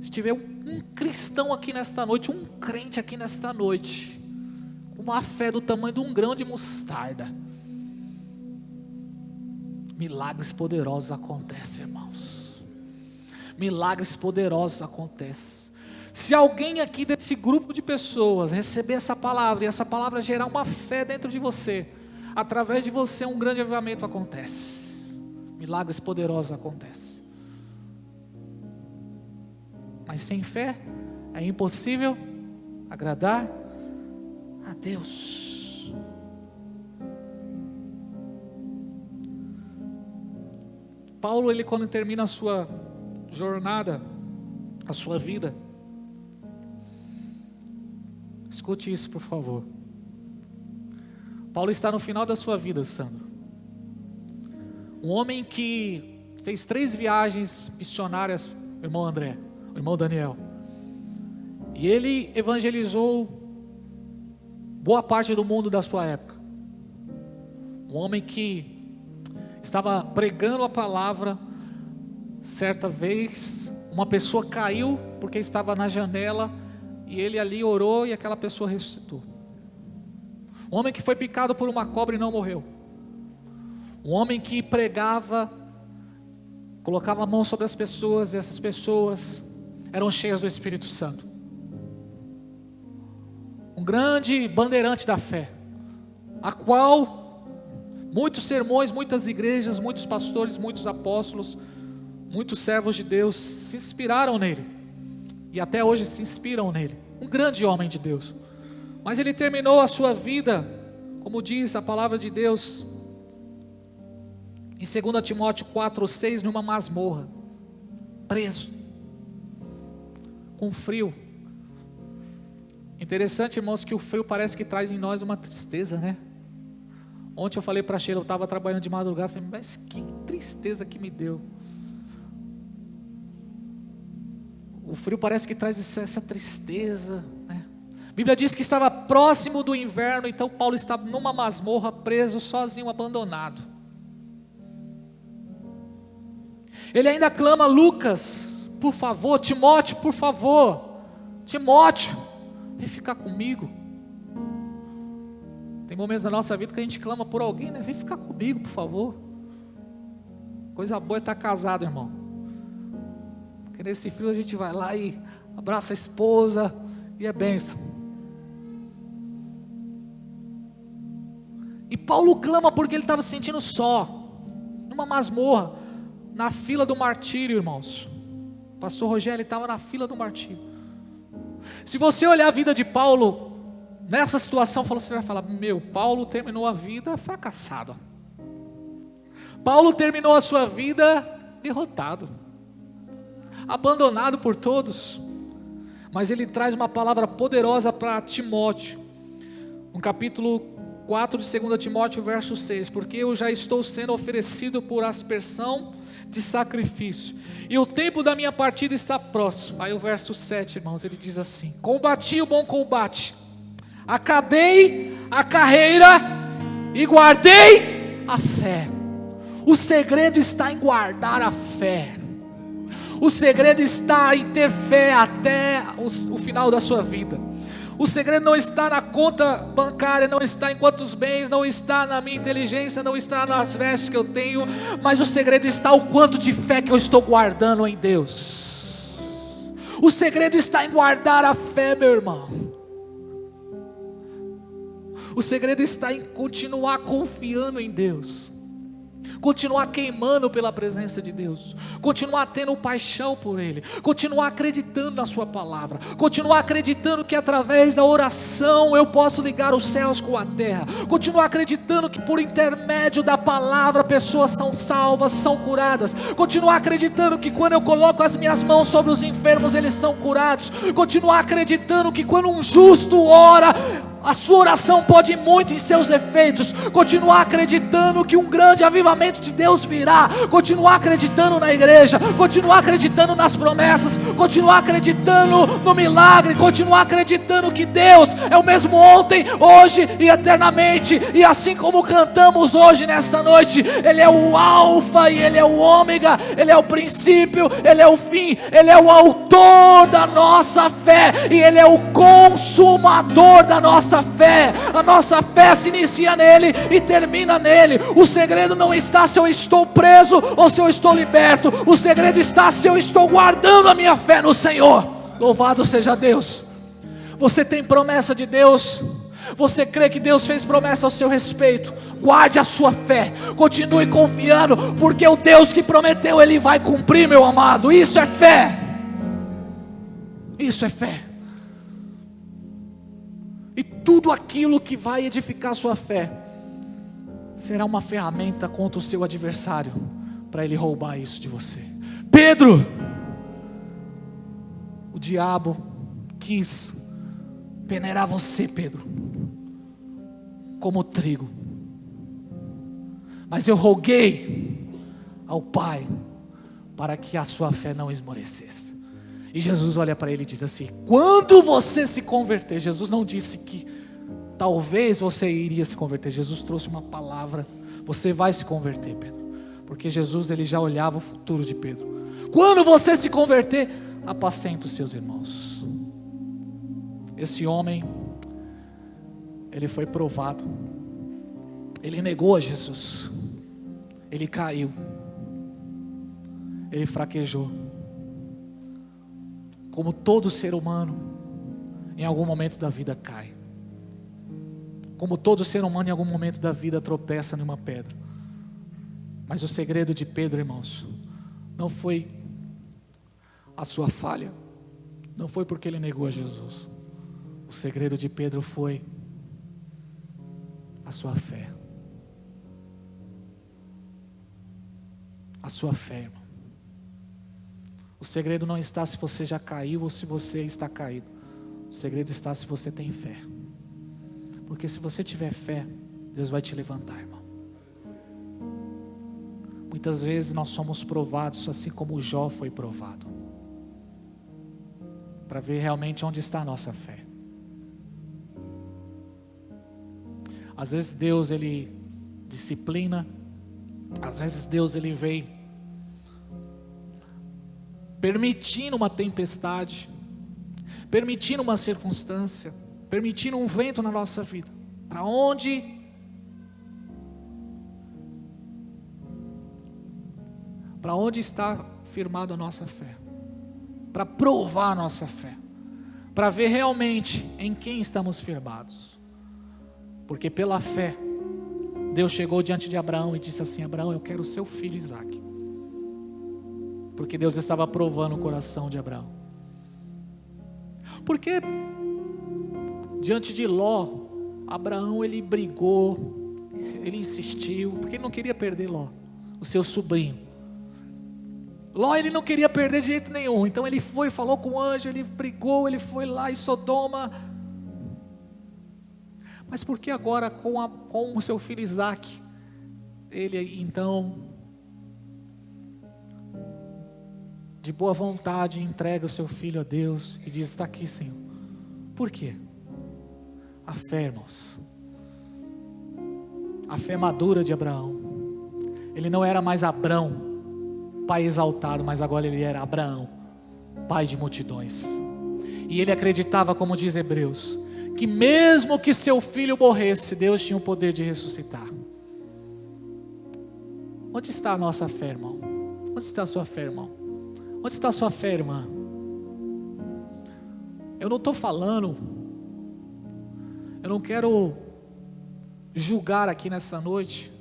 Se tiver um cristão aqui nesta noite, um crente aqui nesta noite, uma fé do tamanho de um grão de mostarda, milagres poderosos acontecem, irmãos. Milagres poderosos acontecem. Se alguém aqui desse grupo de pessoas receber essa palavra e essa palavra gerar uma fé dentro de você, através de você um grande avivamento acontece. Milagres poderosos acontecem. Mas sem fé é impossível agradar a Deus. Paulo, ele quando termina a sua jornada, a sua vida, escute isso por favor. Paulo está no final da sua vida, Sandro. Um homem que fez 3 viagens missionárias, o irmão André, o irmão Daniel, e ele evangelizou boa parte do mundo da sua época. Um homem que estava pregando a palavra. Certa vez uma pessoa caiu porque estava na janela, e ele ali orou e aquela pessoa ressuscitou. Um homem que foi picado por uma cobra e não morreu. Um homem que pregava, colocava a mão sobre as pessoas, e essas pessoas eram cheias do Espírito Santo. Um grande bandeirante da fé, a qual muitos sermões, muitas igrejas, muitos pastores, muitos apóstolos, muitos servos de Deus se inspiraram nele, e até hoje se inspiram nele. Um grande homem de Deus. Mas ele terminou a sua vida, como diz a palavra de Deus em 2 Timóteo 4:6, numa masmorra, preso, com frio, Interessante, irmãos, que o frio parece que traz em nós uma tristeza, né? Ontem eu falei para a Sheila, eu estava trabalhando de madrugada, falei, mas que tristeza que me deu. O frio parece que traz essa tristeza, né? A Bíblia diz que estava próximo do inverno, então Paulo estava numa masmorra, preso, sozinho, abandonado. Ele ainda clama, Lucas, por favor, Timóteo, por favor, Timóteo, vem ficar comigo. Tem momentos da nossa vida que a gente clama por alguém, né? Vem ficar comigo, por favor. Coisa boa é estar casado, irmão. Porque nesse frio a gente vai lá e abraça a esposa e é bênção. E Paulo clama porque ele estava se sentindo só, numa masmorra, na fila do martírio, irmãos. O pastor Rogério estava na fila do martírio. Se você olhar a vida de Paulo, nessa situação, você vai falar, Paulo terminou a vida fracassado. Paulo terminou a sua vida derrotado, abandonado por todos. Mas ele traz uma palavra poderosa para Timóteo, no capítulo 4 de 2 Timóteo, verso 6, porque eu já estou sendo oferecido por aspersão de sacrifício, e o tempo da minha partida está próximo. Aí o verso 7, irmãos, ele diz assim, combati o bom combate, acabei a carreira e guardei a fé. O segredo está em guardar a fé. O segredo está em ter fé até o final da sua vida. O segredo não está na conta bancária, não está em quantos bens, não está na minha inteligência, não está nas vestes que eu tenho, mas o segredo está o quanto de fé que eu estou guardando em Deus. O segredo está em guardar a fé, meu irmão. O segredo está em continuar confiando em Deus, continuar queimando pela presença de Deus, continuar tendo paixão por Ele, continuar acreditando na sua palavra, continuar acreditando que através da oração eu posso ligar os céus com a terra, continuar acreditando que por intermédio da palavra pessoas são salvas, são curadas, continuar acreditando que quando eu coloco as minhas mãos sobre os enfermos eles são curados, continuar acreditando que quando um justo ora, a sua oração pode ir muito em seus efeitos, continuar acreditando que um grande avivamento de Deus virá, continuar acreditando na igreja, continuar acreditando nas promessas, continuar acreditando no milagre, continuar acreditando que Deus é o mesmo ontem, hoje e eternamente, e assim como cantamos hoje nessa noite, Ele é o alfa e Ele é o ômega, Ele é o princípio, Ele é o fim, Ele é o autor da nossa fé, e Ele é o consumador da nossa fé. A nossa fé se inicia nele e termina nele. O segredo não está se eu estou preso ou se eu estou liberto, o segredo está se eu estou guardando a minha fé no Senhor. Louvado seja Deus. Você tem promessa de Deus, você crê que Deus fez promessa ao seu respeito, guarde a sua fé, continue confiando, porque o Deus que prometeu, Ele vai cumprir, meu amado. Isso é fé. Isso é fé. E tudo aquilo que vai edificar a sua fé será uma ferramenta contra o seu adversário, para ele roubar isso de você. Pedro, o diabo quis peneirar você, Pedro, como trigo, mas eu roguei ao Pai para que a sua fé não esmorecesse. E Jesus olha para ele e diz assim: quando você se converter, Jesus não disse que talvez você iria se converter, Jesus trouxe uma palavra: você vai se converter, Pedro, porque Jesus, ele já olhava o futuro de Pedro. Quando você se converter, apacenta os seus irmãos. Esse homem, ele foi provado, ele negou a Jesus, ele caiu, ele fraquejou, como todo ser humano em algum momento da vida cai, como todo ser humano em algum momento da vida tropeça numa pedra. Mas o segredo de Pedro, irmãos, não foi a sua falha, não foi porque ele negou a Jesus. O segredo de Pedro foi a sua fé. A sua fé, irmão. O segredo não está se você já caiu ou se você está caído. O O segredo está se você tem fé. Porque se você tiver fé, Deus vai te levantar, irmão. Muitas vezes nós somos provados, assim como Jó foi provado, para ver realmente onde está a nossa fé. Às vezes Deus, Ele disciplina. Às vezes Deus, Ele vem permitindo uma tempestade, permitindo uma circunstância, permitindo um vento na nossa vida. Para onde? Para onde está firmada a nossa fé? Para provar a nossa fé, para ver realmente em quem estamos firmados. Porque pela fé, Deus chegou diante de Abraão e disse assim: Abraão, eu quero o seu filho Isaque. Porque Deus estava provando o coração de Abraão. Porque diante de Ló, Abraão ele brigou, ele insistiu, porque ele não queria perder Ló, o seu sobrinho. Ló ele não queria perder de jeito nenhum, então ele foi, falou com o anjo, ele brigou, ele foi lá em Sodoma. Mas por que agora com o seu filho Isaque, ele então, de boa vontade, entrega o seu filho a Deus e diz: está aqui, Senhor. Por quê? A fé, irmãos. A fé madura de Abraão. Ele não era mais Abrão, pai exaltado, mas agora ele era Abraão, pai de multidões. E ele acreditava, como diz Hebreus, que mesmo que seu filho morresse, Deus tinha o poder de ressuscitar. Onde está a nossa fé, irmão? Onde está a sua fé, irmão? Onde está a sua fé, irmã? Eu não estou falando, eu não quero julgar aqui nessa noite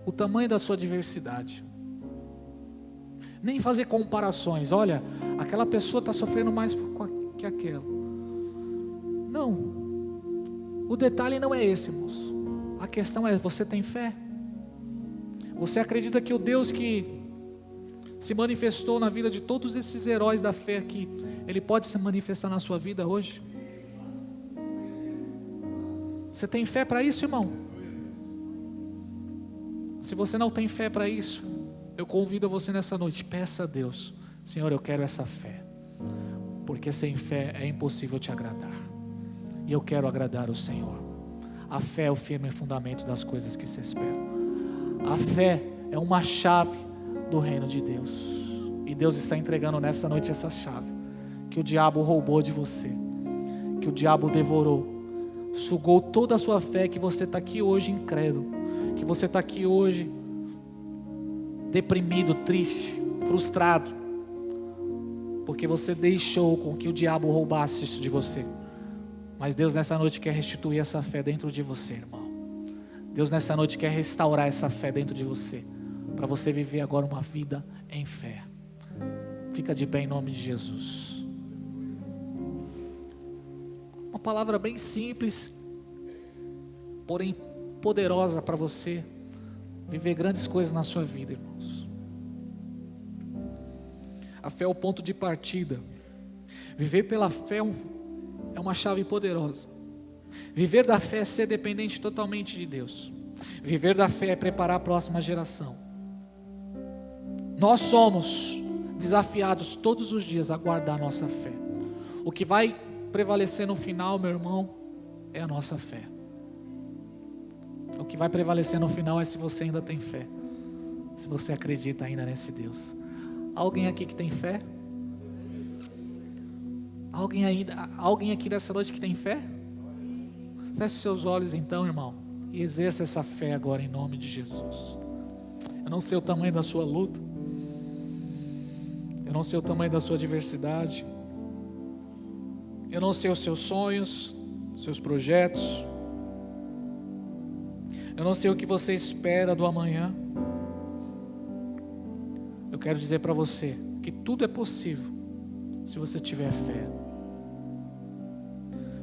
o tamanho da sua diversidade, nem fazer comparações. Olha, aquela pessoa está sofrendo mais que aquela. Não, o detalhe não é esse, moço. A questão é: você tem fé? Você acredita que o Deus que se manifestou na vida de todos esses heróis da fé aqui, Ele pode se manifestar na sua vida hoje? Você tem fé para isso, irmão? Se você não tem fé para isso, eu convido você nessa noite: peça a Deus: Senhor, eu quero essa fé, porque sem fé é impossível te agradar, e eu quero agradar o Senhor. A fé é o firme fundamento das coisas que se esperam. A fé é uma chave do reino de Deus, e Deus está entregando nessa noite essa chave, que o diabo roubou de você, que o diabo devorou, sugou toda a sua fé, que você está aqui hoje incrédulo, que você está aqui hoje deprimido, triste, frustrado, porque você deixou com que o diabo roubasse isso de você. Mas Deus nessa noite quer restituir essa fé dentro de você, irmão. Deus nessa noite quer restaurar essa fé dentro de você, para você viver agora uma vida em fé. Fica de pé em nome de Jesus. Uma palavra bem simples, porém poderosa para você viver grandes coisas na sua vida, irmãos. A fé é o ponto de partida. Viver pela fé é uma chave poderosa. Viver da fé é ser dependente totalmente de Deus. Viver da fé é preparar a próxima geração. Nós somos desafiados todos os dias a guardar a nossa fé. O que vai prevalecer no final, meu irmão, é a nossa fé. O que vai prevalecer no final é se você ainda tem fé, se você acredita ainda nesse Deus. Alguém aqui que tem fé? Alguém aqui dessa noite que tem fé? Feche seus olhos então, irmão, e exerça essa fé agora em nome de Jesus. Eu não sei o tamanho da sua luta, eu não sei o tamanho da sua adversidade, eu não sei os seus sonhos, seus projetos, eu não sei o que você espera do amanhã. Eu quero dizer para você que tudo é possível se você tiver fé.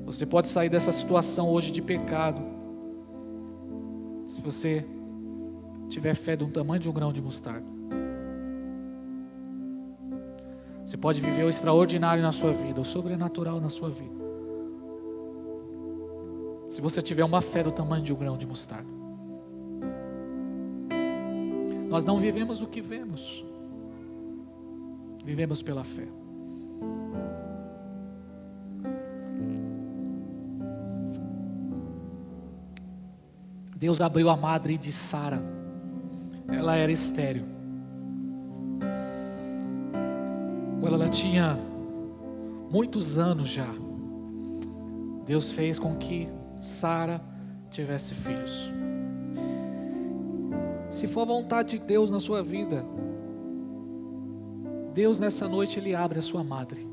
Você pode sair dessa situação hoje de pecado se você tiver fé de um tamanho de um grão de mostarda. Você pode viver o extraordinário na sua vida, o sobrenatural na sua vida. Se você tiver uma fé do tamanho de um grão de mostarda. Nós não vivemos do que vemos. Vivemos pela fé. Deus abriu a madre de Sara. Ela era estéril. Quando ela tinha muitos anos já, Deus fez com que Sara tivesse filhos. Se for a vontade de Deus na sua vida, Deus nessa noite Ele abre a sua madre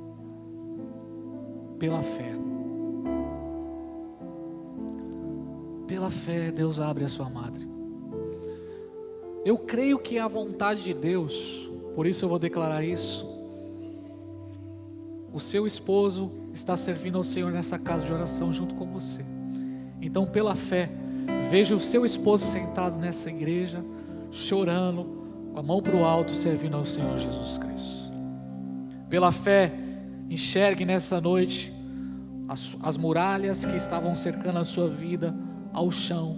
pela fé. Pela fé Deus abre a sua madre. Eu creio que é a vontade de Deus, por isso eu vou declarar isso. O seu esposo está servindo ao Senhor nessa casa de oração junto com você. Então pela fé, veja o seu esposo sentado nessa igreja, chorando, com a mão para o alto, servindo ao Senhor Jesus Cristo. Pela fé, enxergue nessa noite as muralhas que estavam cercando a sua vida ao chão.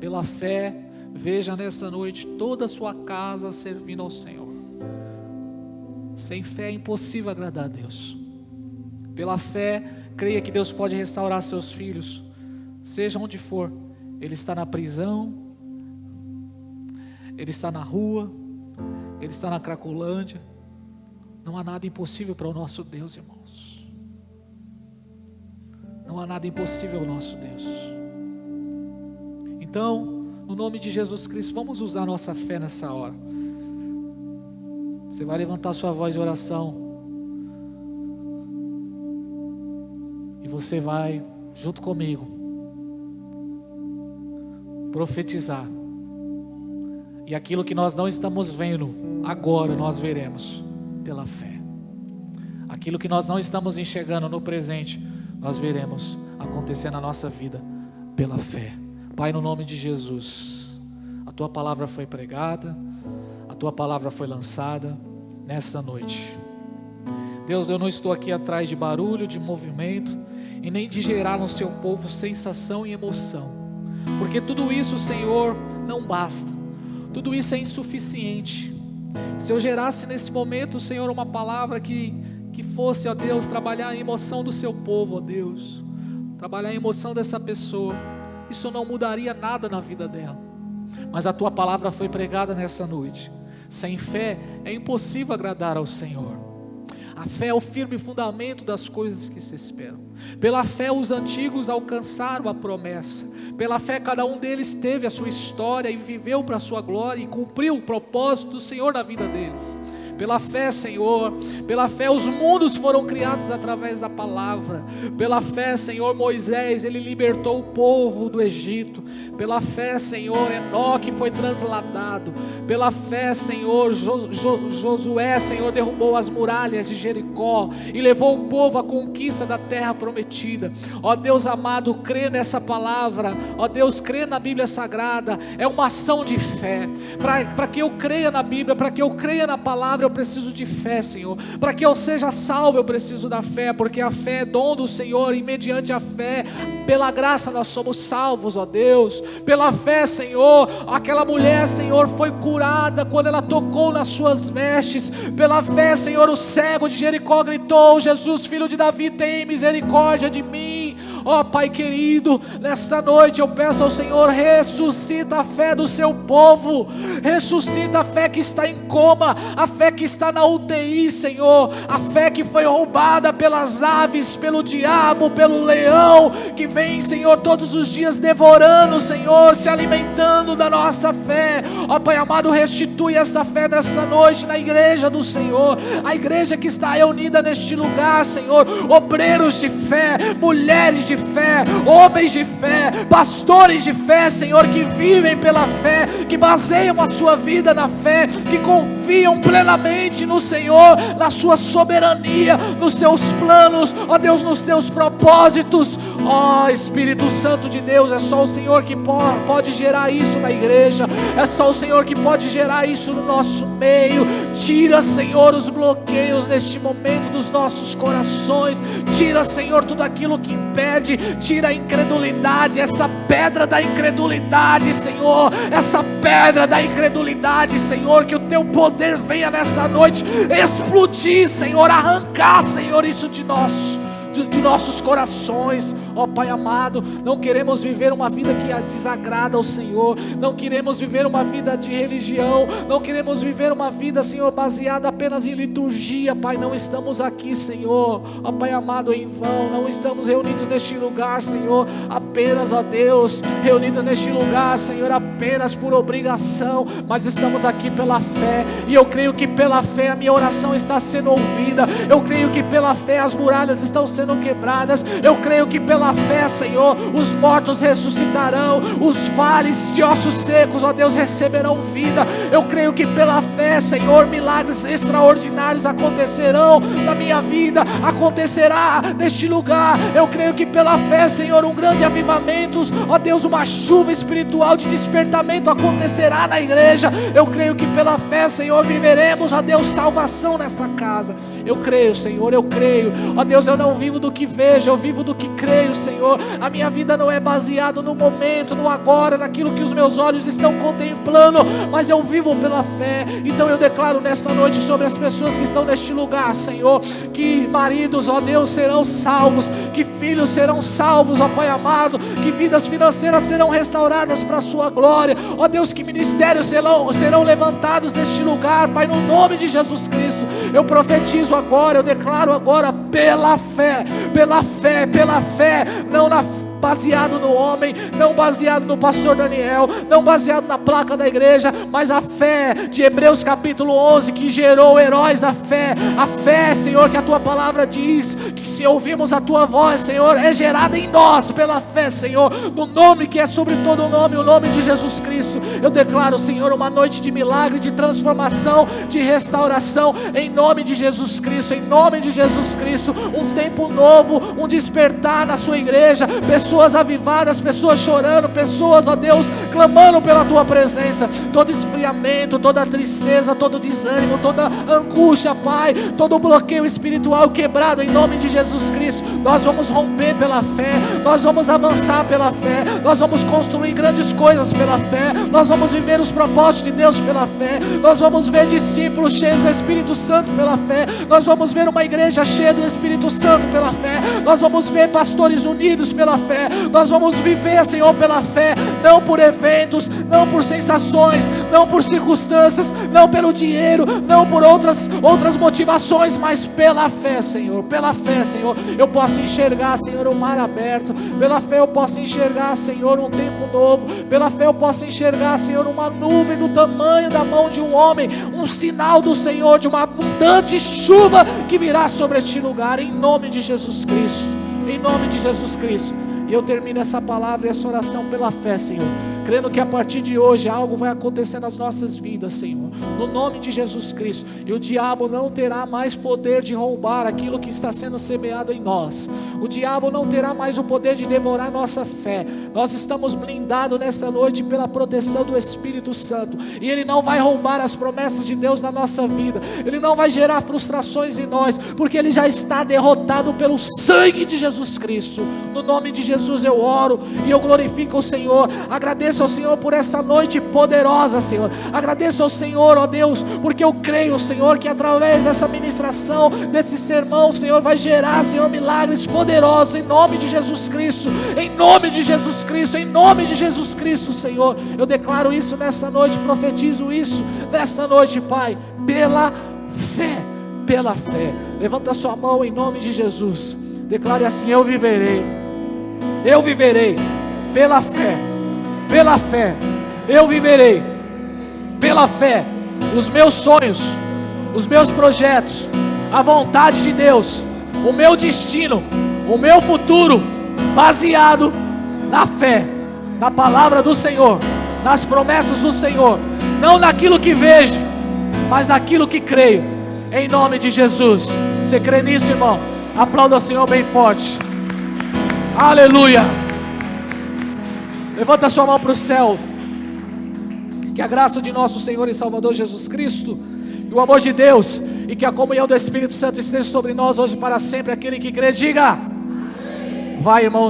Pela fé, veja nessa noite toda a sua casa servindo ao Senhor. Sem fé é impossível agradar a Deus. Pela fé, creia que Deus pode restaurar seus filhos, seja onde for. Ele está na prisão, Ele está na rua, Ele está na Cracolândia. Não há nada impossível para o nosso Deus, irmãos. Não há nada impossível ao nosso Deus. Então, no nome de Jesus Cristo, vamos usar nossa fé nessa hora. Você vai levantar sua voz de oração. E você vai, junto comigo, profetizar. E aquilo que nós não estamos vendo, agora nós veremos pela fé. Aquilo que nós não estamos enxergando no presente, nós veremos acontecer na nossa vida pela fé. Pai, no nome de Jesus, a Tua palavra foi pregada, a Tua palavra foi lançada nesta noite. Deus, eu não estou aqui atrás de barulho, de movimento, e nem de gerar no Seu povo sensação e emoção, porque tudo isso, Senhor, não basta, tudo isso é insuficiente. Se eu gerasse nesse momento, Senhor, uma palavra que fosse, ó Deus, trabalhar a emoção do Seu povo, ó Deus, trabalhar a emoção dessa pessoa, isso não mudaria nada na vida dela. Mas a Tua palavra foi pregada nessa noite. Sem fé é impossível agradar ao Senhor. A fé é o firme fundamento das coisas que se esperam. Pela fé os antigos alcançaram a promessa. Pela fé cada um deles teve a sua história e viveu para a sua glória e cumpriu o propósito do Senhor na vida deles. Pela fé, Senhor, pela fé os mundos foram criados através da palavra. Pela fé, Senhor, Moisés, ele libertou o povo do Egito. Pela fé, Senhor, Enoque foi transladado. Pela fé, Senhor, Josué, Senhor, derrubou as muralhas de Jericó e levou o povo à conquista da terra prometida. Ó Deus amado, crê nessa palavra. Ó Deus, crê na Bíblia Sagrada. É uma ação de fé. Para que eu creia na Bíblia, para que eu creia na palavra, eu preciso de fé, Senhor. Para que eu seja salvo, eu preciso da fé, porque a fé é dom do Senhor, e mediante a fé, pela graça nós somos salvos, ó Deus. Pela fé, Senhor, aquela mulher, Senhor, foi curada quando ela tocou nas suas vestes. Pela fé, Senhor, o cego de Jericó gritou: Jesus, filho de Davi, tem misericórdia de mim. Ó Pai querido, nesta noite eu peço ao Senhor, ressuscita a fé do seu povo, ressuscita a fé que está em coma, a fé que está na UTI, Senhor, a fé que foi roubada pelas aves, pelo diabo, pelo leão, que vem, Senhor, todos os dias devorando, Senhor, se alimentando da nossa fé. Ó Pai amado, restitui essa fé nessa noite na igreja do Senhor, a igreja que está reunida neste lugar, Senhor, obreiros de fé, mulheres de de fé, homens de fé, pastores de fé, Senhor, que vivem pela fé, que baseiam a sua vida na fé, que confiam plenamente no Senhor, na sua soberania, nos seus planos, ó Deus, nos seus propósitos. Ó Espírito Santo de Deus, é só o Senhor que pode gerar isso na igreja, é só o Senhor que pode gerar isso no nosso meio. Tira, Senhor, os bloqueios neste momento dos nossos corações, tira, Senhor, tudo aquilo que impede, tira a incredulidade, essa pedra da incredulidade, Senhor, essa pedra da incredulidade, Senhor, que o Teu poder venha nessa noite explodir, Senhor, arrancar, Senhor, isso de nossos corações. Ó Pai amado, não queremos viver uma vida que desagrada ao Senhor, não queremos viver uma vida de religião, não queremos viver uma vida, Senhor, baseada apenas em liturgia. Pai, não estamos aqui, Senhor, ó Pai amado, em vão, não estamos reunidos neste lugar, Senhor, apenas, ó Deus, reunidos neste lugar, Senhor, apenas por obrigação, mas estamos aqui pela fé, e eu creio que pela fé a minha oração está sendo ouvida, eu creio que pela fé as muralhas estão sendo quebradas, eu creio que pela fé, Senhor, os mortos ressuscitarão, os vales de ossos secos, ó Deus, receberão vida. Eu creio que pela fé, Senhor, milagres extraordinários acontecerão na minha vida, acontecerá neste lugar. Eu creio que pela fé, Senhor, um grande avivamento, ó Deus, uma chuva espiritual de despertamento acontecerá na igreja. Eu creio que pela fé, Senhor, viveremos, ó Deus, salvação nesta casa. Eu creio, Senhor, eu creio, ó Deus, eu não vivo do que vejo, eu vivo do que creio, Senhor. A minha vida não é baseada no momento, no agora, naquilo que os meus olhos estão contemplando, mas eu vivo pela fé. Então eu declaro nesta noite sobre as pessoas que estão neste lugar, Senhor, que maridos, ó Deus, serão salvos, que filhos serão salvos, ó Pai amado, que vidas financeiras serão restauradas para a sua glória, ó Deus, que ministérios serão levantados neste lugar, Pai, no nome de Jesus Cristo. Eu profetizo agora, eu declaro agora, pela fé, não baseado no homem, não baseado no pastor Daniel, não baseado na placa da igreja, mas a fé de Hebreus capítulo 11, que gerou heróis da fé. A fé, Senhor, que a Tua palavra diz, que se ouvirmos a Tua voz, Senhor, é gerada em nós pela fé, Senhor, no nome que é sobre todo o nome, o nome de Jesus Cristo. Eu declaro, Senhor, uma noite de milagre, de transformação, de restauração, em nome de Jesus Cristo, em nome de Jesus Cristo. Um tempo novo, um despertar na sua igreja, pessoas avivadas, pessoas chorando, pessoas, ó Deus, clamando pela Tua presença. Todo esfriamento, toda tristeza, todo desânimo, toda angústia, Pai, todo bloqueio espiritual quebrado em nome de Jesus Cristo. Nós vamos romper pela fé, nós vamos avançar pela fé, nós vamos construir grandes coisas pela fé, nós vamos viver os propósitos de Deus pela fé, nós vamos ver discípulos cheios do Espírito Santo pela fé, nós vamos ver uma igreja cheia do Espírito Santo pela fé, nós vamos ver pastores unidos pela fé, nós vamos viver, Senhor, pela fé, não por eventos, não por sensações, não por circunstâncias, não pelo dinheiro, não por outras motivações, mas pela fé, Senhor. Pela fé, Senhor, eu posso enxergar, Senhor, o mar aberto, pela fé eu posso enxergar, Senhor, um tempo novo, pela fé eu posso enxergar, Senhor, uma nuvem do tamanho da mão de um homem, um sinal do Senhor, de uma abundante chuva que virá sobre este lugar, em nome de Jesus Cristo, em nome de Jesus Cristo. E eu termino essa palavra e essa oração pela fé, Senhor, crendo que a partir de hoje algo vai acontecer nas nossas vidas, Senhor, no nome de Jesus Cristo. E o diabo não terá mais poder de roubar aquilo que está sendo semeado em nós. O diabo não terá mais o poder de devorar nossa fé. Nós estamos blindados nessa noite pela proteção do Espírito Santo, e Ele não vai roubar as promessas de Deus na nossa vida. Ele não vai gerar frustrações em nós, porque Ele já está derrotado pelo sangue de Jesus Cristo. No nome de Jesus eu oro e eu glorifico o Senhor. Agradeço ao Senhor por essa noite poderosa, Senhor. Agradeço ao Senhor, ó Deus, porque eu creio, Senhor, que através dessa ministração, desse sermão, Senhor, vai gerar, Senhor, milagres poderosos, em nome de Jesus Cristo, em nome de Jesus Cristo, em nome de Jesus Cristo, Senhor. Eu declaro isso nessa noite, profetizo isso nessa noite, Pai, pela fé, pela fé. Levanta a sua mão em nome de Jesus, declare assim: eu viverei pela fé, pela fé, eu viverei pela fé, os meus sonhos, os meus projetos, a vontade de Deus, o meu destino, o meu futuro, baseado na fé, na palavra do Senhor, nas promessas do Senhor, não naquilo que vejo, mas naquilo que creio, em nome de Jesus. Você crê nisso, irmão? Aplauda o Senhor bem forte. Aleluia. Levanta a sua mão para o céu. Que a graça de nosso Senhor e Salvador Jesus Cristo, e o amor de Deus, e que a comunhão do Espírito Santo esteja sobre nós hoje para sempre. Aquele que crê, diga: amém. Vai, irmão.